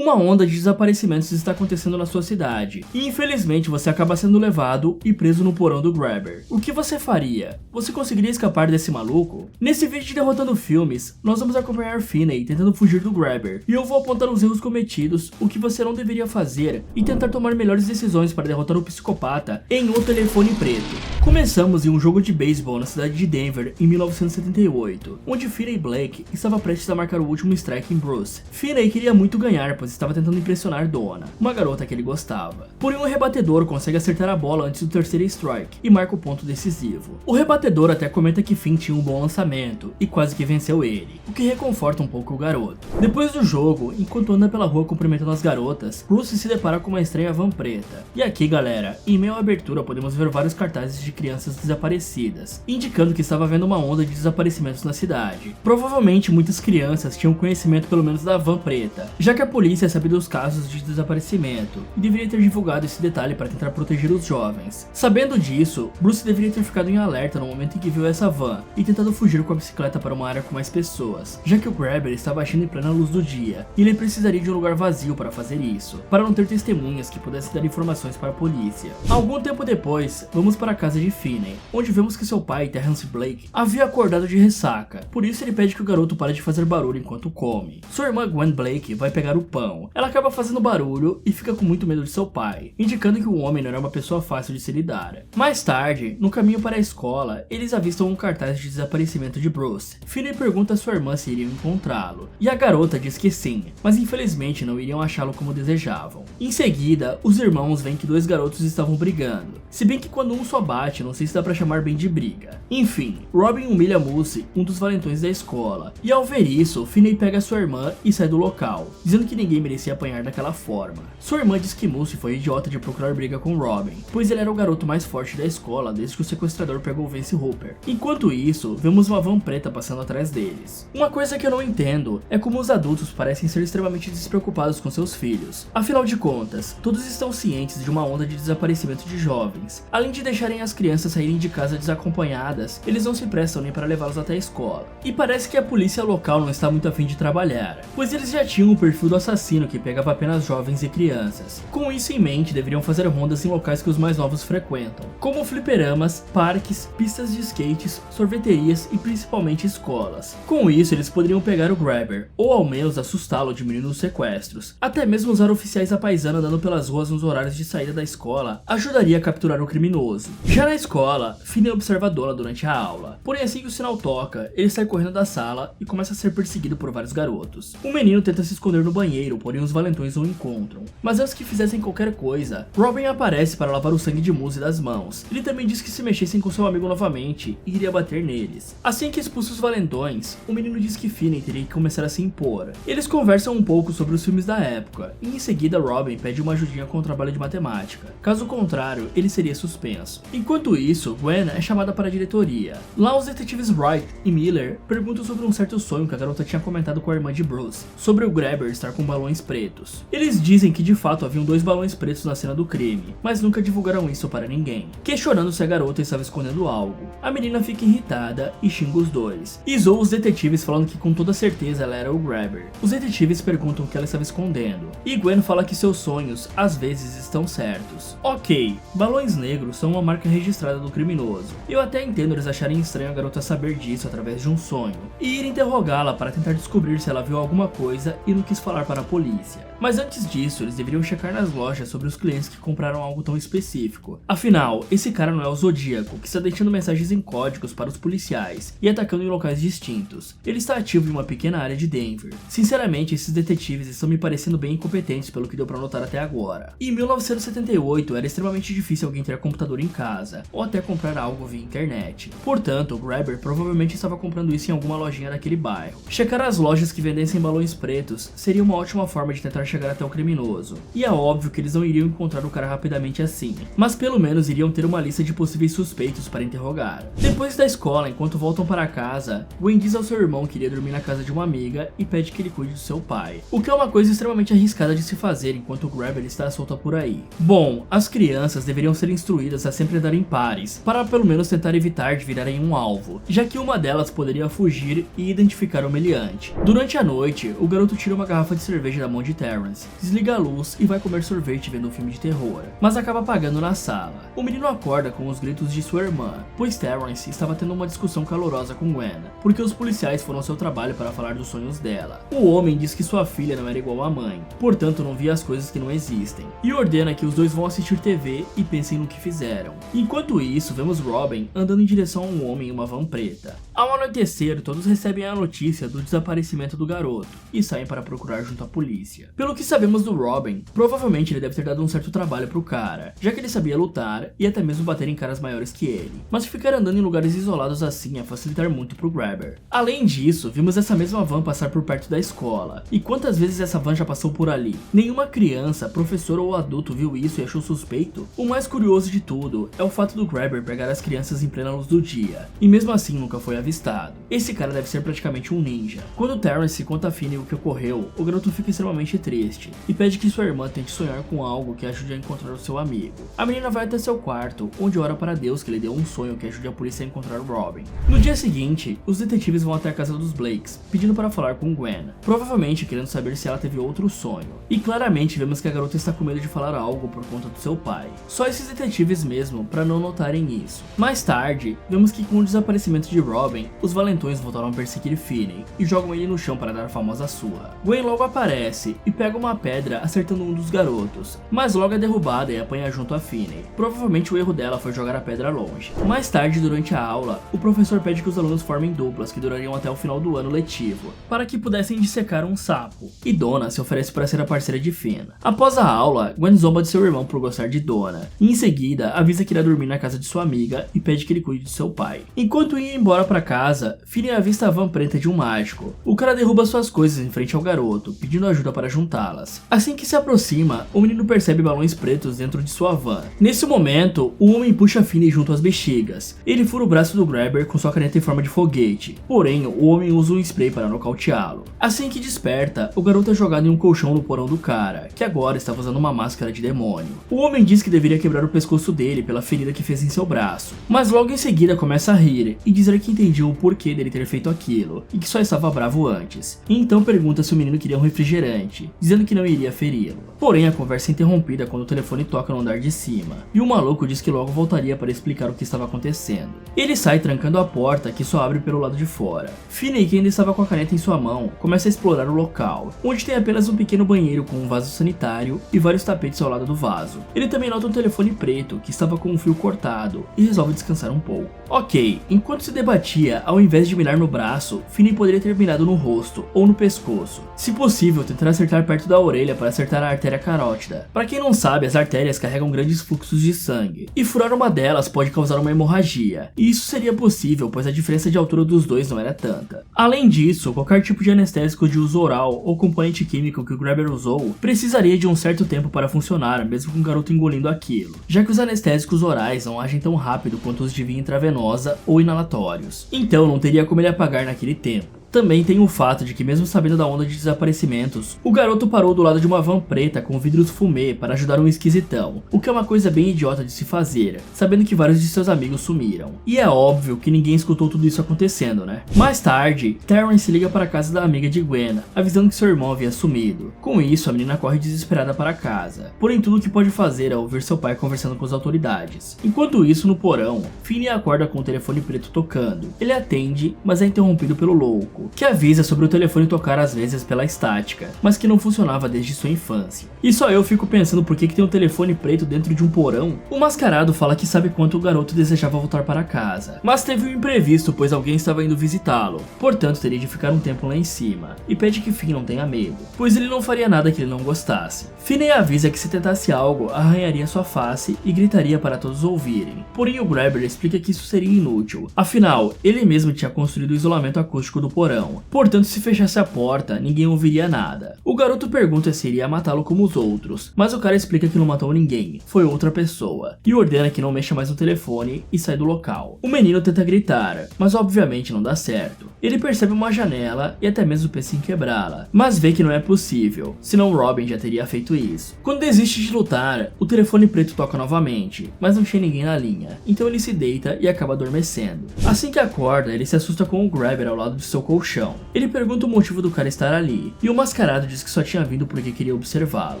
Uma onda de desaparecimentos está acontecendo na sua cidade, e infelizmente você acaba sendo levado e preso no porão do Grabber. O que você faria? Você conseguiria escapar desse maluco? Nesse vídeo de Derrotando Filmes, nós vamos acompanhar Finney tentando fugir do Grabber, e eu vou apontar os erros cometidos, o que você não deveria fazer, e tentar tomar melhores decisões para derrotar o psicopata em O Telefone Preto. Começamos em um jogo de beisebol na cidade de Denver em 1978, onde Finney Blake estava prestes a marcar o último strike em Bruce. Finney queria muito ganhar, pois estava tentando impressionar Donna, uma garota que ele gostava. Porém, o rebatedor consegue acertar a bola antes do terceiro strike e marca o ponto decisivo. O rebatedor até comenta que Finn tinha um bom lançamento e quase que venceu ele, o que reconforta um pouco o garoto. Depois do jogo, enquanto anda pela rua cumprimentando as garotas, Bruce se depara com uma estranha van preta. E aqui, galera, em meio à abertura podemos ver vários cartazes de crianças desaparecidas, indicando que estava havendo uma onda de desaparecimentos na cidade. Provavelmente muitas crianças tinham conhecimento pelo menos da van preta, já que a polícia sabia dos casos de desaparecimento e deveria ter divulgado esse detalhe para tentar proteger os jovens. Sabendo disso, Bruce deveria ter ficado em alerta no momento em que viu essa van e tentado fugir com a bicicleta para uma área com mais pessoas, já que o Grabber estava agindo em plena luz do dia e ele precisaria de um lugar vazio para fazer isso, para não ter testemunhas que pudessem dar informações para a polícia. Algum tempo depois, vamos para a casa de Finney, onde vemos que seu pai, Terrence Blake, havia acordado de ressaca, por isso ele pede que o garoto pare de fazer barulho enquanto come. Sua irmã Gwen Blake vai pegar o pão. Ela acaba fazendo barulho e fica com muito medo de seu pai, indicando que o homem não era uma pessoa fácil de se lidar. Mais tarde, no caminho para a escola, eles avistam um cartaz de desaparecimento de Bruce. Finney pergunta a sua irmã se iriam encontrá-lo, e a garota diz que sim, mas infelizmente não iriam achá-lo como desejavam. Em seguida, os irmãos veem que dois garotos estavam brigando, se bem que quando um só bate, não sei se dá pra chamar bem de briga. Enfim, Robin humilha Mousse, um dos valentões da escola, e ao ver isso, Finney pega sua irmã e sai do local, dizendo que ninguém merecia apanhar daquela forma. Sua irmã diz que Mousse foi idiota de procurar briga com Robin, pois ele era o garoto mais forte da escola desde que o sequestrador pegou Vance Hooper. Enquanto isso, vemos uma van preta passando atrás deles. Uma coisa que eu não entendo é como os adultos parecem ser extremamente despreocupados com seus filhos. Afinal de contas, todos estão cientes de uma onda de desaparecimento de jovens. Além de deixarem as crianças saírem de casa desacompanhadas, eles não se prestam nem para levá-los até a escola. E parece que a polícia local não está muito afim de trabalhar, pois eles já tinham o perfil do assassino que pegava apenas jovens e crianças. Com isso em mente, deveriam fazer rondas em locais que os mais novos frequentam, como fliperamas, parques, pistas de skates, sorveterias e principalmente escolas. Com isso, eles poderiam pegar o Grabber, ou ao menos assustá-lo diminuindo os sequestros. Até mesmo usar oficiais à paisana andando pelas ruas nos horários de saída da escola ajudaria a capturar o criminoso. Já na escola, Finney observa a Donna durante a aula, porém assim que o sinal toca, ele sai correndo da sala e começa a ser perseguido por vários garotos. O menino tenta se esconder no banheiro, porém os valentões o encontram. Mas antes que fizessem qualquer coisa, Robin aparece para lavar o sangue de Mousse das mãos. Ele também diz que se mexessem com seu amigo novamente, iria bater neles. Assim que expulsa os valentões, o menino diz que Finney teria que começar a se impor. Eles conversam um pouco sobre os filmes da época, e em seguida Robin pede uma ajudinha com o trabalho de matemática. Caso contrário, ele seria suspenso. Enquanto isso, Gwen é chamada para a diretoria. Lá os detetives Wright e Miller perguntam sobre um certo sonho que a garota tinha comentado com a irmã de Bruce, sobre o Grabber estar com balões pretos. Eles dizem que de fato haviam dois balões pretos na cena do crime, mas nunca divulgaram isso para ninguém, questionando se a garota estava escondendo algo. A menina fica irritada e xinga os dois, e zoa os detetives falando que com toda certeza ela era o Grabber. Os detetives perguntam o que ela estava escondendo, e Gwen fala que seus sonhos às vezes estão certos. Ok, balões negros são uma marca registrada do criminoso. Eu até entendo eles acharem estranho a garota saber disso através de um sonho, e ir interrogá-la para tentar descobrir se ela viu alguma coisa e não quis falar para a polícia. Mas antes disso, eles deveriam checar nas lojas sobre os clientes que compraram algo tão específico. Afinal, esse cara não é o Zodíaco, que está deixando mensagens em códigos para os policiais e atacando em locais distintos. Ele está ativo em uma pequena área de Denver. Sinceramente, esses detetives estão me parecendo bem incompetentes pelo que deu para notar até agora. Em 1978, era extremamente difícil alguém ter computador em casa, ou até comprar algo via internet. Portanto, o Grabber provavelmente estava comprando isso em alguma lojinha daquele bairro. Checar as lojas que vendessem balões pretos seria uma ótima forma de tentar chegar até o criminoso. E é óbvio que eles não iriam encontrar o cara rapidamente assim, mas pelo menos iriam ter uma lista de possíveis suspeitos para interrogar. Depois da escola, enquanto voltam para casa, Gwen diz ao seu irmão que iria dormir na casa de uma amiga e pede que ele cuide do seu pai, o que é uma coisa extremamente arriscada de se fazer enquanto o Grabber está solto por aí. Bom, as crianças deveriam ser instruídas a sempre andar em pares, para pelo menos tentar evitar de virarem um alvo, já que uma delas poderia fugir e identificar o meliante. Durante a noite, o garoto tira uma garrafa de cerveja da mão de Terry Terrence, desliga a luz e vai comer sorvete vendo um filme de terror, mas acaba apagando na sala. O menino acorda com os gritos de sua irmã, pois Terrence estava tendo uma discussão calorosa com Gwen, porque os policiais foram ao seu trabalho para falar dos sonhos dela. O homem diz que sua filha não era igual à mãe, portanto não via as coisas que não existem, e ordena que os dois vão assistir TV e pensem no que fizeram. Enquanto isso, vemos Robin andando em direção a um homem em uma van preta. Ao anoitecer, todos recebem a notícia do desaparecimento do garoto e saem para procurar junto à polícia. Pelo que sabemos do Robin, provavelmente ele deve ter dado um certo trabalho pro cara, já que ele sabia lutar e até mesmo bater em caras maiores que ele, mas ficar andando em lugares isolados assim ia facilitar muito pro Grabber. Além disso, vimos essa mesma van passar por perto da escola, e quantas vezes essa van já passou por ali? Nenhuma criança, professor ou adulto viu isso e achou suspeito? O mais curioso de tudo é o fato do Grabber pegar as crianças em plena luz do dia, e mesmo assim nunca foi avistado. Esse cara deve ser praticamente um ninja. Quando Terrence conta a Finney o que ocorreu, o garoto fica extremamente triste, e pede que sua irmã tente sonhar com algo que ajude a encontrar o seu amigo. A menina vai até seu quarto, onde ora para Deus que lhe deu um sonho que ajude a polícia a encontrar o Robin. No dia seguinte, os detetives vão até a casa dos Blakes, pedindo para falar com Gwen, provavelmente querendo saber se ela teve outro sonho. E claramente vemos que a garota está com medo de falar algo por conta do seu pai. Só esses detetives mesmo, para não notarem isso. Mais tarde, vemos que com o desaparecimento de Robin, os valentões voltaram a perseguir Finney e jogam ele no chão para dar a famosa surra. Gwen logo aparece e pega uma pedra acertando um dos garotos, mas logo é derrubada e apanha junto a Finney. Provavelmente o erro dela foi jogar a pedra longe. Mais tarde, durante a aula, o professor pede que os alunos formem duplas que durariam até o final do ano letivo, para que pudessem dissecar um sapo, e Donna se oferece para ser a parceira de Finn. Após a aula, Gwen zomba de seu irmão por gostar de Donna, e em seguida avisa que irá dormir na casa de sua amiga e pede que ele cuide de seu pai. Enquanto ia embora para casa, Finn avista a van preta de um mágico. O cara derruba suas coisas em frente ao garoto, pedindo ajuda para juntá-las. Assim que se aproxima, o menino percebe balões pretos dentro de sua van. Nesse momento, o homem puxa Finney junto às bexigas. Ele fura o braço do Grabber com sua caneta em forma de foguete, porém o homem usa um spray para nocauteá-lo. Assim que desperta, o garoto é jogado em um colchão no porão do cara, que agora estava usando uma máscara de demônio. O homem diz que deveria quebrar o pescoço dele pela ferida que fez em seu braço, mas logo em seguida começa a rir e dizer que entendia o porquê dele ter feito aquilo, e que só estava bravo antes. E então pergunta se o menino queria um refrigerante, dizendo que não iria feri-lo. Porém a conversa é interrompida quando o telefone toca no andar de cima, e o maluco diz que logo voltaria para explicar o que estava acontecendo. Ele sai trancando a porta, que só abre pelo lado de fora. Finney, que ainda estava com a caneta em sua mão, começa a explorar o local, onde tem apenas um pequeno banheiro com um vaso sanitário e vários tapetes ao lado do vaso. Ele também nota um telefone preto, que estava com um fio cortado, e resolve descansar um pouco. Ok, enquanto se debatia, ao invés de mirar no braço, Finney poderia ter mirado no rosto ou no pescoço. Se possível, tentar acertar perto da orelha para acertar a artéria carótida. Para quem não sabe, as artérias carregam grandes fluxos de sangue, e furar uma delas pode causar uma hemorragia, e isso seria possível, pois a diferença de altura dos dois não era tanta. Além disso, qualquer tipo de anestésico de uso oral ou componente químico que o Grabber usou precisaria de um certo tempo para funcionar, mesmo com o garoto engolindo aquilo, já que os anestésicos orais não agem tão rápido quanto os de via intravenosa ou inalatórios, então não teria como ele apagar naquele tempo. Também tem o fato de que, mesmo sabendo da onda de desaparecimentos, o garoto parou do lado de uma van preta com vidros fumê para ajudar um esquisitão, o que é uma coisa bem idiota de se fazer, sabendo que vários de seus amigos sumiram. E é óbvio que ninguém escutou tudo isso acontecendo, né? Mais tarde, Terrence liga para a casa da amiga de Gwen, avisando que seu irmão havia sumido. Com isso, a menina corre desesperada para casa, porém tudo o que pode fazer é ouvir seu pai conversando com as autoridades. Enquanto isso, no porão, Finney acorda com o telefone preto tocando. Ele atende, mas é interrompido pelo louco, que avisa sobre o telefone tocar às vezes pela estática, mas que não funcionava desde sua infância. E só eu fico pensando por que tem um telefone preto dentro de um porão. O mascarado fala que sabe quanto o garoto desejava voltar para casa, mas teve um imprevisto, pois alguém estava indo visitá-lo, portanto teria de ficar um tempo lá em cima, e pede que Finn não tenha medo, pois ele não faria nada que ele não gostasse. Finney avisa que se tentasse algo, arranharia sua face e gritaria para todos ouvirem, porém o Grabber explica que isso seria inútil, afinal, ele mesmo tinha construído o isolamento acústico do porão, portanto se fechasse a porta, ninguém ouviria nada. O garoto pergunta se iria matá-lo como os outros, mas o cara explica que não matou ninguém, foi outra pessoa, e ordena que não mexa mais no telefone e sai do local. O menino tenta gritar, mas obviamente não dá certo. Ele percebe uma janela e até mesmo pensa em quebrá-la, mas vê que não é possível, senão Robin já teria feito isso. Quando desiste de lutar, o telefone preto toca novamente, mas não tinha ninguém na linha, então ele se deita e acaba adormecendo. Assim que acorda, ele se assusta com o Grabber ao lado de seu colchão, colchão. Ele pergunta o motivo do cara estar ali, e o mascarado diz que só tinha vindo porque queria observá-lo.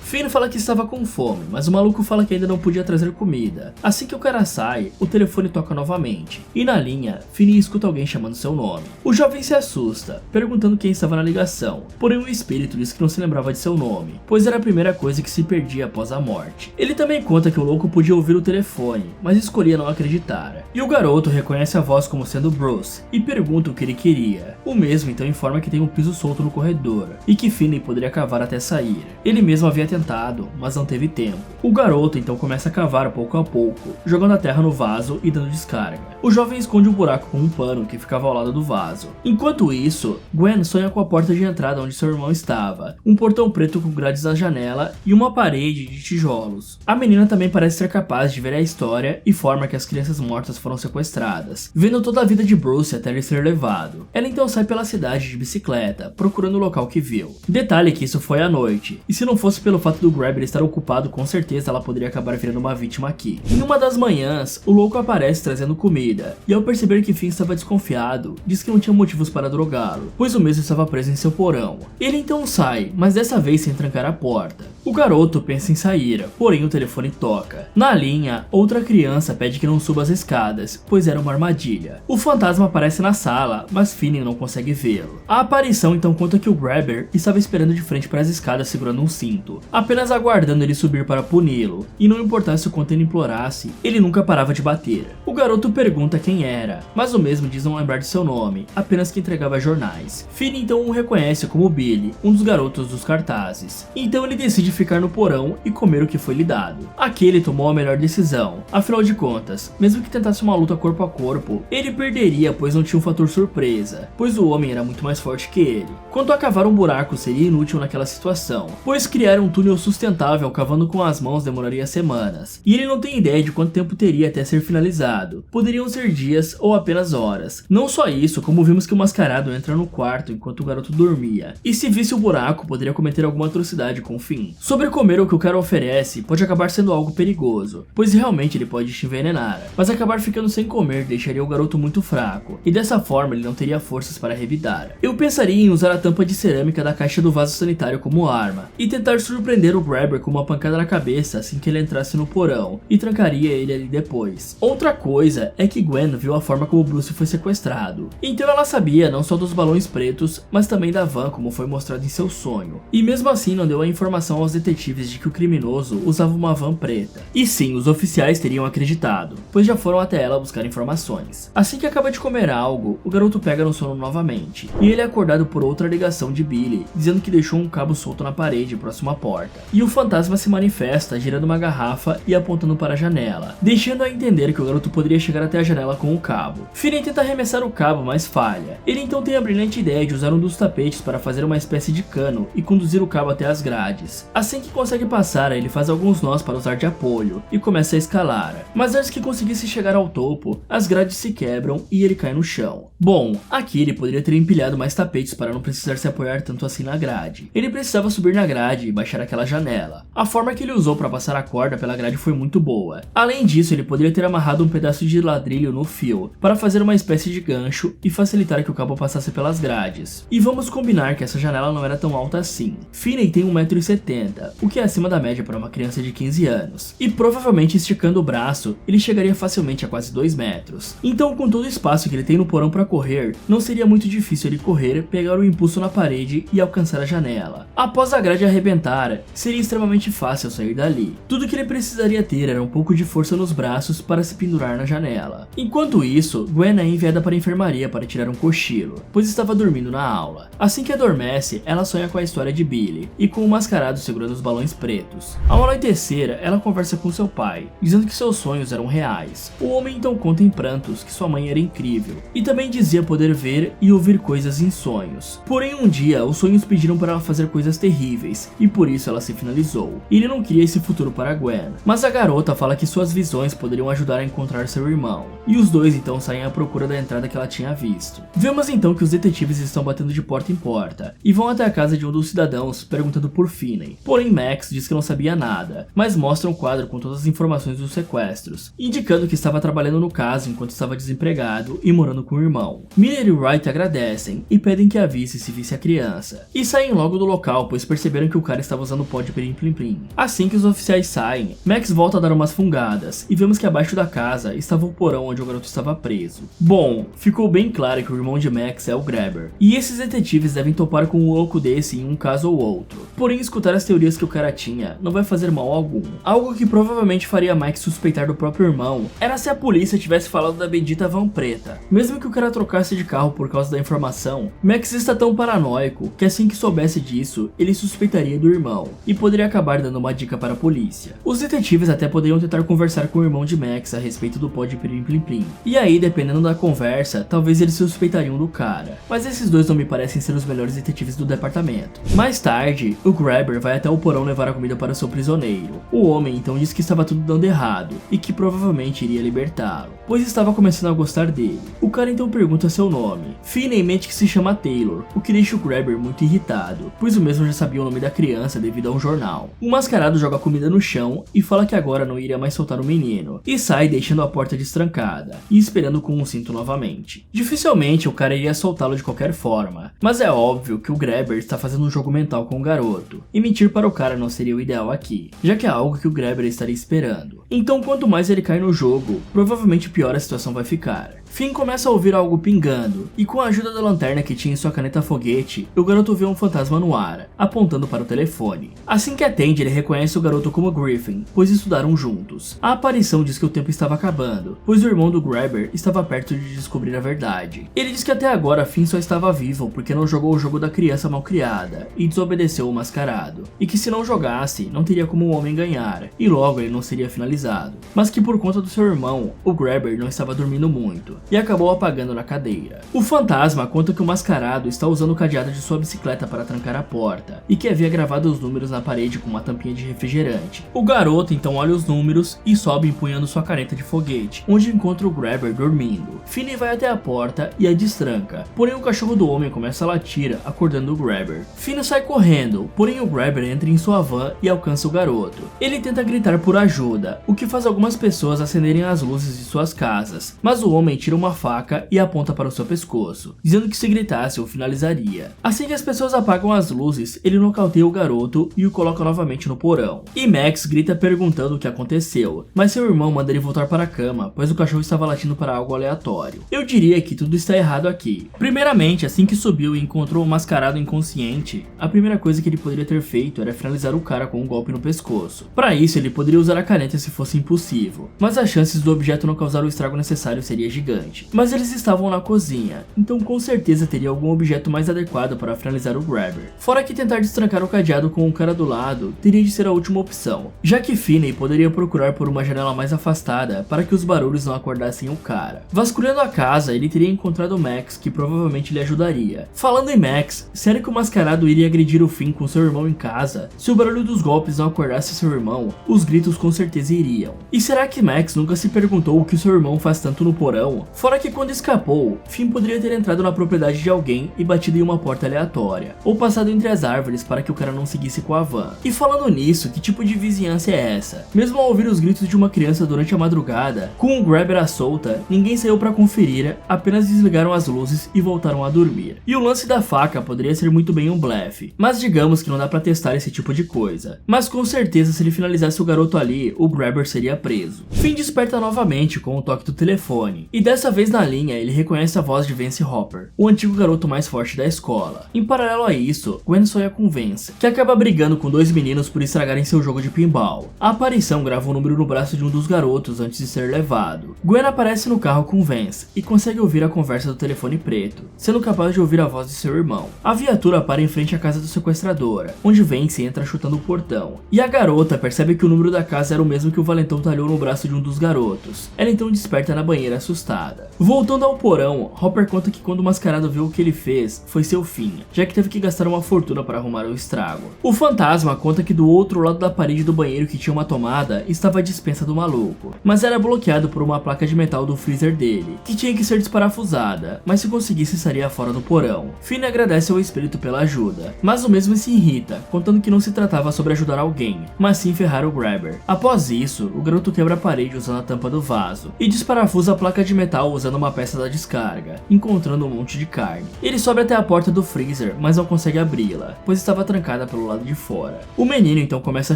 Finney fala que estava com fome, mas o maluco fala que ainda não podia trazer comida. Assim que o cara sai, o telefone toca novamente, e na linha, Finney escuta alguém chamando seu nome. O jovem se assusta, perguntando quem estava na ligação, porém o espírito diz que não se lembrava de seu nome, pois era a primeira coisa que se perdia após a morte. Ele também conta que o louco podia ouvir o telefone, mas escolhia não acreditar. E o garoto reconhece a voz como sendo Bruce, e pergunta o que ele queria. O mesmo então informa que tem um piso solto no corredor, e que Finney poderia cavar até sair. Ele mesmo havia tentado, mas não teve tempo. O garoto então começa a cavar pouco a pouco, jogando a terra no vaso e dando descarga. O jovem esconde o buraco com um pano que ficava ao lado do vaso. Enquanto isso, Gwen sonha com a porta de entrada onde seu irmão estava, um portão preto com grades na janela e uma parede de tijolos. A menina também parece ser capaz de ver a história e forma que as crianças mortas foram sequestradas, vendo toda a vida de Bruce até ele ser levado. Ela então sai pela cidade de bicicleta, procurando o local que viu. Detalhe que isso foi à noite, e se não fosse pelo fato do Grabber estar ocupado, com certeza ela poderia acabar virando uma vítima aqui. Em uma das manhãs, o louco aparece trazendo comida, e ao perceber que Finn estava desconfiado, diz que não tinha motivos para drogá-lo, pois o mesmo estava preso em seu porão. Ele então sai, mas dessa vez sem trancar a porta. O garoto pensa em sair, porém o telefone toca. Na linha, outra criança pede que não suba as escadas, pois era uma armadilha. O fantasma aparece na sala, mas Finney não consegue vê-lo. A aparição então conta que o Grabber estava esperando de frente para as escadas segurando um cinto, apenas aguardando ele subir para puni-lo, e não importasse o quanto ele implorasse, ele nunca parava de bater. O garoto pergunta quem era, mas o mesmo diz não lembrar de seu nome, apenas que entregava jornais. Finney então o reconhece como Billy, um dos garotos dos cartazes. Então ele decide ficar no porão e comer o que foi lhe dado. Aqui ele tomou a melhor decisão, afinal de contas, mesmo que tentasse uma luta corpo a corpo, ele perderia pois não tinha um fator surpresa, pois o homem era muito mais forte que ele. Quanto a cavar um buraco seria inútil naquela situação, pois criar um túnel sustentável cavando com as mãos demoraria semanas, e ele não tem ideia de quanto tempo teria até ser finalizado. Poderiam ser dias ou apenas horas. Não só isso, como vimos que o mascarado entra no quarto enquanto o garoto dormia, e se visse o buraco poderia cometer alguma atrocidade com Finn. Sobre comer o que o cara oferece pode acabar sendo algo perigoso, pois realmente ele pode te envenenar, mas acabar ficando sem comer deixaria o garoto muito fraco, e dessa forma ele não teria forças para revidar. Eu pensaria em usar a tampa de cerâmica da caixa do vaso sanitário como arma, e tentar surpreender o Grabber com uma pancada na cabeça assim que ele entrasse no porão, e trancaria ele ali depois. Outra coisa é que Gwen viu a forma como Bruce foi sequestrado, então ela sabia não só dos balões pretos, mas também da van como foi mostrado em seu sonho, e mesmo assim não deu a informação aos detetives de que o criminoso usava uma van preta. E sim, os oficiais teriam acreditado, pois já foram até ela buscar informações. Assim que acaba de comer algo, o garoto pega no sono novamente, e ele é acordado por outra ligação de Billy, dizendo que deixou um cabo solto na parede próximo à porta. E o fantasma se manifesta girando uma garrafa e apontando para a janela, deixando a entender que o garoto poderia chegar até a janela com o cabo. Finney tenta arremessar o cabo, mas falha. Ele então tem a brilhante ideia de usar um dos tapetes para fazer uma espécie de cano e conduzir o cabo até as grades. Assim que consegue passar, ele faz alguns nós para usar de apoio e começa a escalar. Mas antes que conseguisse chegar ao topo, as grades se quebram e ele cai no chão. Bom, aqui ele poderia ter empilhado mais tapetes para não precisar se apoiar tanto assim na grade. Ele precisava subir na grade e baixar aquela janela. A forma que ele usou para passar a corda pela grade foi muito boa. Além disso, ele poderia ter amarrado um pedaço de ladrilho no fio para fazer uma espécie de gancho e facilitar que o cabo passasse pelas grades. E vamos combinar que essa janela não era tão alta assim. Finney tem 1,70 m, o que é acima da média para uma criança de 15 anos. E provavelmente esticando o braço, ele chegaria facilmente a quase 2 metros. Então, com todo o espaço que ele tem no porão para correr, não seria muito difícil ele correr, pegar o impulso na parede e alcançar a janela. Após a grade arrebentar, seria extremamente fácil sair dali. Tudo que ele precisaria ter era um pouco de força nos braços para se pendurar na janela. Enquanto isso, Gwen é enviada para a enfermaria para tirar um cochilo, pois estava dormindo na aula. Assim que adormece, ela sonha com a história de Billy e com o mascarado segurando os balões pretos. Ao anoitecer, ela conversa com seu pai, dizendo que seus sonhos eram reais. O homem então conta em prantos que sua mãe era incrível, e também dizia poder ver e ouvir coisas em sonhos. Porém, um dia, os sonhos pediram para ela fazer coisas terríveis, e por isso ela se finalizou. Ele não queria esse futuro para Gwen, mas a garota fala que suas visões poderiam ajudar a encontrar seu irmão, e os dois então saem à procura da entrada que ela tinha visto. Vemos então que os detetives estão batendo de porta em porta, e vão até a casa de um dos cidadãos perguntando por Finney, porém Max diz que não sabia nada, mas mostra um quadro com todas as informações dos sequestros, indicando que estava trabalhando no caso enquanto estava desempregado e morando com o irmão. Miller e Wright agradecem e pedem que avise se visse a criança, e saem logo do local pois perceberam que o cara estava usando o pó de Pirim Plim Plim. Assim que os oficiais saem, Max volta a dar umas fungadas e vemos que abaixo da casa estava o porão onde o garoto estava preso. Bom, ficou bem claro que o irmão de Max é o Grabber, e esses detetives devem topar com um louco desse em um caso ou outro. Porém, escutar as teorias que o cara tinha não vai fazer mal algum. Algo que provavelmente faria Max suspeitar do próprio irmão era se a polícia tivesse falado da bendita van preta. Mesmo que o cara trocasse de carro por causa da informação, Max está tão paranoico que assim que soubesse disso, ele suspeitaria do irmão e poderia acabar dando uma dica para a polícia. Os detetives até poderiam tentar conversar com o irmão de Max a respeito do pó de Pirim Plim Plim, e aí, dependendo da conversa, talvez eles suspeitariam do cara, mas esses dois não me parecem ser os melhores detetives do departamento. Mais tarde, o Grabber vai até o porão levar a comida para o seu prisioneiro. O homem então diz que estava tudo dando errado e que provavelmente iria libertá-lo, pois estava começando a gostar dele. O cara então pergunta seu nome. Finney mente que se chama Taylor, o que deixa o Grabber muito irritado, pois o mesmo já sabia o nome da criança devido a um jornal. O mascarado joga a comida no chão e fala que agora não iria mais soltar o menino, e sai deixando a porta destrancada e esperando com um cinto novamente. Dificilmente o cara iria soltá-lo de qualquer forma, mas é óbvio que o Grabber está fazendo um jogo mental com o garoto, e mentir para o cara não seria o ideal aqui, já que é algo que o Grabber estaria esperando. Então quanto mais ele cai no jogo, provavelmente pior a situação vai ficar. Finn começa a ouvir algo pingando, e com a ajuda da lanterna que tinha em sua caneta foguete, o garoto vê um fantasma no ar, apontando para o telefone. Assim que atende, ele reconhece o garoto como Griffin, pois estudaram juntos. A aparição diz que o tempo estava acabando, pois o irmão do Grabber estava perto de descobrir a verdade. Ele diz que até agora Finn só estava vivo porque não jogou o jogo da criança malcriada e desobedeceu o mascarado, e que se não jogasse, não teria como o homem ganhar, e logo ele não seria finalizado. Mas que por conta do seu irmão, o Grabber não estava dormindo muito, e acabou apagando na cadeira. O fantasma conta que o mascarado está usando o cadeado de sua bicicleta para trancar a porta, e que havia gravado os números na parede com uma tampinha de refrigerante. O garoto então olha os números e sobe empunhando sua caneta de foguete, onde encontra o Grabber dormindo. Finney vai até a porta e a destranca, porém o cachorro do homem começa a latir, acordando o Grabber. Finney sai correndo, porém o Grabber entra em sua van e alcança o garoto. Ele tenta gritar por ajuda, o que faz algumas pessoas acenderem as luzes de suas casas, mas o homem tira uma faca e aponta para o seu pescoço, dizendo que se gritasse o finalizaria. Assim que as pessoas apagam as luzes, ele nocauteia o garoto e o coloca novamente no porão. E Max grita perguntando o que aconteceu, mas seu irmão manda ele voltar para a cama, pois o cachorro estava latindo para algo aleatório. Eu diria que tudo está errado aqui. Primeiramente, assim que subiu e encontrou o mascarado inconsciente, a primeira coisa que ele poderia ter feito era finalizar o cara com um golpe no pescoço. Para isso, ele poderia usar a caneta se fosse impossível, mas as chances do objeto não causar o estrago necessário seria gigante. Mas eles estavam na cozinha, então com certeza teria algum objeto mais adequado para finalizar o Grabber. Fora que tentar destrancar o cadeado com o cara do lado teria de ser a última opção, já que Finney poderia procurar por uma janela mais afastada para que os barulhos não acordassem o cara. Vasculhando a casa, ele teria encontrado Max, que provavelmente lhe ajudaria. Falando em Max, sério que o mascarado iria agredir o Finn com seu irmão em casa? Se o barulho dos golpes não acordasse seu irmão, os gritos com certeza iriam. E será que Max nunca se perguntou o que seu irmão faz tanto no porão? Fora que quando escapou, Finn poderia ter entrado na propriedade de alguém e batido em uma porta aleatória, ou passado entre as árvores para que o cara não seguisse com a van. E falando nisso, que tipo de vizinhança é essa? Mesmo ao ouvir os gritos de uma criança durante a madrugada, com o Grabber à solta, ninguém saiu para conferir, apenas desligaram as luzes e voltaram a dormir. E o lance da faca poderia ser muito bem um blefe, mas digamos que não dá para testar esse tipo de coisa. Mas com certeza se ele finalizasse o garoto ali, o Grabber seria preso. Finn desperta novamente com o toque do telefone, e dessa vez na linha ele reconhece a voz de Vance Hopper, o antigo garoto mais forte da escola. Em paralelo a isso, Gwen sonha com Vance, que acaba brigando com dois meninos por estragarem seu jogo de pinball. A aparição grava um número no braço de um dos garotos antes de ser levado. Gwen aparece no carro com Vance e consegue ouvir a conversa do telefone preto, sendo capaz de ouvir a voz de seu irmão. A viatura para em frente à casa do sequestrador, onde Vance entra chutando o portão, e a garota percebe que o número da casa era o mesmo que o valentão talhou no braço de um dos garotos. Ela então desperta na banheira assustada. fechada. Voltando ao porão, Hopper conta que quando o mascarado viu o que ele fez, foi seu fim, já que teve que gastar uma fortuna para arrumar o estrago. O fantasma conta que do outro lado da parede do banheiro que tinha uma tomada, estava a dispensa do maluco, mas era bloqueado por uma placa de metal do freezer dele, que tinha que ser desparafusada, mas se conseguisse estaria fora do porão. Finney agradece ao espírito pela ajuda, mas o mesmo se irrita, contando que não se tratava sobre ajudar alguém, mas sim ferrar o Grabber. Após isso, o garoto quebra a parede usando a tampa do vaso, e desparafusa a placa de metal usando uma peça da descarga, encontrando um monte de carne. Ele sobe até a porta do freezer, mas não consegue abri-la, pois estava trancada pelo lado de fora. O menino então começa a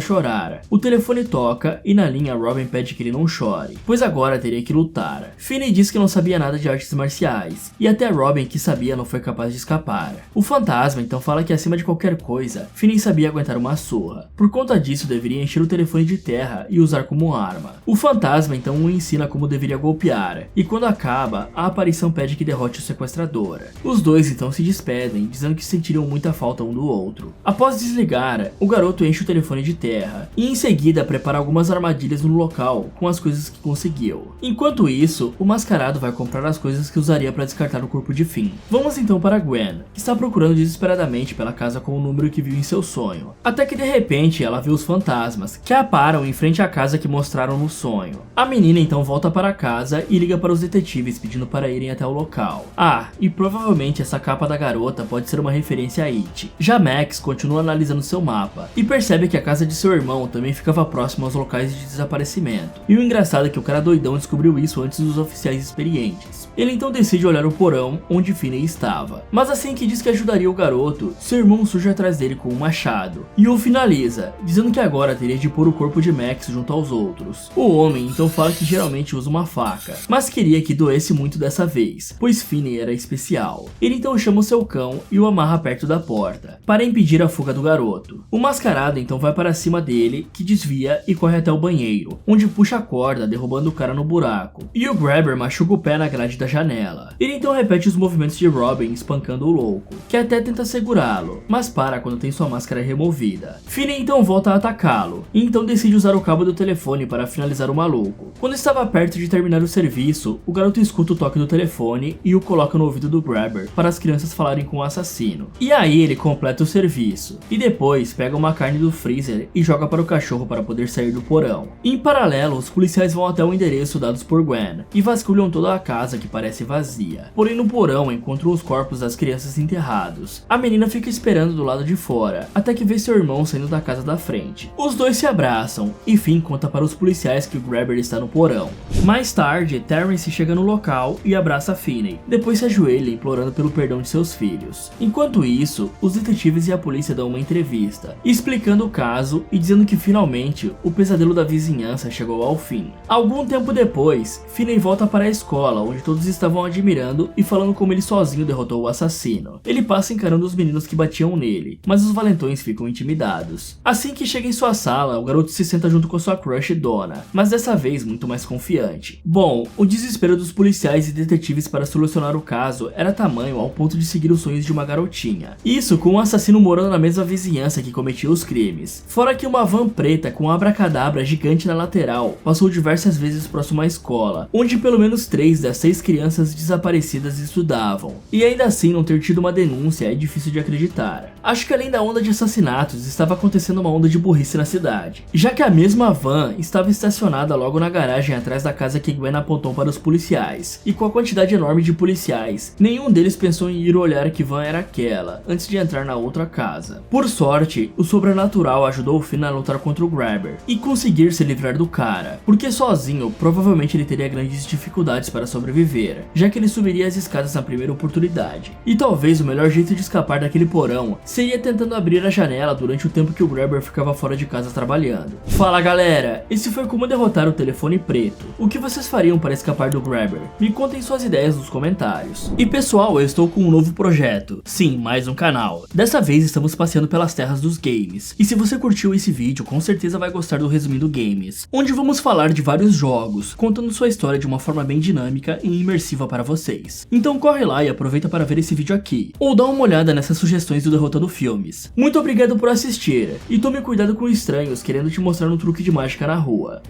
chorar. O telefone toca e na linha Robin pede que ele não chore, pois agora teria que lutar. Finney diz que não sabia nada de artes marciais, e até Robin, que sabia, não foi capaz de escapar. O fantasma então fala que acima de qualquer coisa, Finney sabia aguentar uma surra. Por conta disso, deveria encher o telefone de terra e usar como arma. O fantasma então o ensina como deveria golpear, e quando acaba, a aparição pede que derrote o sequestrador. Os dois então se despedem, dizendo que sentiriam muita falta um do outro. Após desligar, o garoto enche o telefone de terra, e em seguida prepara algumas armadilhas no local com as coisas que conseguiu. Enquanto isso, o mascarado vai comprar as coisas que usaria para descartar o corpo de Finn. Vamos então para Gwen, que está procurando desesperadamente pela casa com o número que viu em seu sonho, até que de repente ela vê os fantasmas, que a param em frente à casa que mostraram no sonho. A menina então volta para casa e liga para os detetives pedindo para irem até o local. Ah, e provavelmente essa capa da garota pode ser uma referência a It. Já Max continua analisando seu mapa e percebe que a casa de seu irmão também ficava próxima aos locais de desaparecimento. E o engraçado é que o cara doidão descobriu isso antes dos oficiais experientes. Ele então decide olhar o porão onde Finney estava, mas assim que diz que ajudaria o garoto, seu irmão surge atrás dele com um machado e o finaliza, dizendo que agora teria de pôr o corpo de Max junto aos outros. O homem então fala que geralmente usa uma faca, mas queria que doesse muito dessa vez, pois Finney era especial. Ele então chama o seu cão e o amarra perto da porta, para impedir a fuga do garoto. O mascarado então vai para cima dele, que desvia e corre até o banheiro, onde puxa a corda, derrubando o cara no buraco, e o Grabber machuca o pé na grade da janela. Ele então repete os movimentos de Robin espancando o louco, que até tenta segurá-lo, mas para quando tem sua máscara removida. Finney então volta a atacá-lo, e então decide usar o cabo do telefone para finalizar o maluco. Quando estava perto de terminar o serviço, o garoto escuta o toque do telefone e o coloca no ouvido do Grabber para as crianças falarem com o assassino. E aí ele completa o serviço, e depois pega uma carne do freezer e joga para o cachorro para poder sair do porão. Em paralelo, os policiais vão até o endereço dados por Gwen e vasculham toda a casa, que parece vazia. Porém no porão encontram os corpos das crianças enterrados. A menina fica esperando do lado de fora, até que vê seu irmão saindo da casa da frente. Os dois se abraçam, e Finn conta para os policiais que o Grabber está no porão. Mais tarde, Terrence chega no local e abraça Finney, depois se ajoelha implorando pelo perdão de seus filhos. Enquanto isso, os detetives e a polícia dão uma entrevista, explicando o caso e dizendo que finalmente o pesadelo da vizinhança chegou ao fim. Algum tempo depois, Finney volta para a escola, onde todos estavam admirando e falando como ele sozinho derrotou o assassino. Ele passa encarando os meninos que batiam nele, mas os valentões ficam intimidados. Assim que chega em sua sala, o garoto se senta junto com sua crush Donna, mas dessa vez muito mais confiante. Bom, o desespero dos policiais e detetives para solucionar o caso era tamanho ao ponto de seguir os sonhos de uma garotinha. Isso com um assassino morando na mesma vizinhança que cometia os crimes. Fora que uma van preta com um abracadabra gigante na lateral passou diversas vezes próximo à escola, onde pelo menos 3 das 6 crianças desaparecidas estudavam. E ainda assim não ter tido uma denúncia é difícil de acreditar. Acho que além da onda de assassinatos, estava acontecendo uma onda de burrice na cidade, já que a mesma van estava estacionada logo na garagem atrás da casa que Gwen apontou para os policiais, e com a quantidade enorme de policiais, nenhum deles pensou em ir olhar que van era aquela, antes de entrar na outra casa. Por sorte, o sobrenatural ajudou o Finn a lutar contra o Grabber, e conseguir se livrar do cara, porque sozinho, provavelmente ele teria grandes dificuldades para sobreviver, já que ele subiria as escadas na primeira oportunidade. E talvez o melhor jeito de escapar daquele porão seria tentando abrir a janela durante o tempo que o Grabber ficava fora de casa trabalhando. Fala galera, esse foi como derrotar o telefone preto. O que vocês fariam para escapar do Grabber? Me contem suas ideias nos comentários. E pessoal, eu estou com um novo projeto. Sim, mais um canal. Dessa vez estamos passeando pelas terras dos games. E se você curtiu esse vídeo, com certeza vai gostar do Resumindo Games, onde vamos falar de vários jogos, contando sua história de uma forma bem dinâmica e imersiva para vocês. Então corre lá e aproveita para ver esse vídeo aqui, ou dá uma olhada nessas sugestões do Derrotando Filmes. Muito obrigado por assistir, e tome cuidado com estranhos querendo te mostrar um truque de mágica na rua.